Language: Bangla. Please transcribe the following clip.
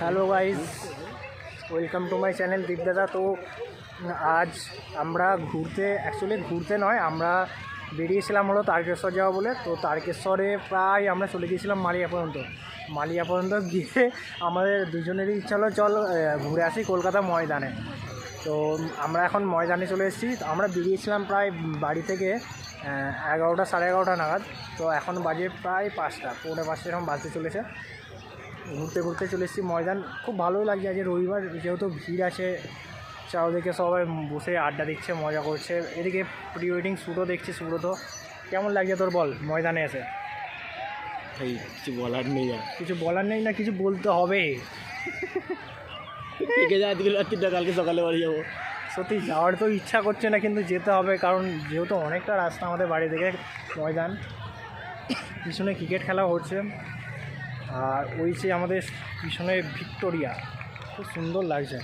Hello guys, welcome to my channel Dipdada. তো আজ আমরা ঘুরতে নয়, আমরা বেরিয়েছিলাম হলো তারকেশ্বর যাওয়া বলে। তো তারকেশ্বরে প্রায় আমরা চলে গিয়েছিলাম মালিয়া পর্যন্ত গিয়ে আমাদের দুজনেরই ইচ্ছা হলো চল ঘুরে আসি কলকাতা ময়দানে। তো আমরা এখন ময়দানে চলে এসেছি। আমরা বেরিয়েছিলাম প্রায় বাড়ি থেকে 11টা সাড়ে 11টা নাগাদ। তো এখন বাজে প্রায় 5টা, পৌনে 5টা এরকম বাজতে চলেছে। ঘুরতে চলে এসেছি ময়দান। খুব ভালোই লাগছে আজকে রবিবার, যেহেতু ভিড় আছে চারদিকে, সবাই বসে আড্ডা দিচ্ছে, মজা করছে। এদিকে প্রি ওয়েডিং শ্যুটও দেখছি। সুব্রত, কেমন লাগছে তোর বল ময়দানে এসে? কিছু বলার নেই, কিছু বলার নেই না, কিছু বলতে হবে। কালকে সকালে বাড়ি যাবো। সত্যি যাওয়ার তো ইচ্ছা করছে না, কিন্তু যেতে হবে, কারণ যেহেতু অনেকটা রাস্তা আমাদের বাড়ি থেকে ময়দান। পিছনে ক্রিকেট খেলা হচ্ছে, আর ওই যে আমাদের পিছনে ভিক্টোরিয়া, খুব সুন্দর লাগছে।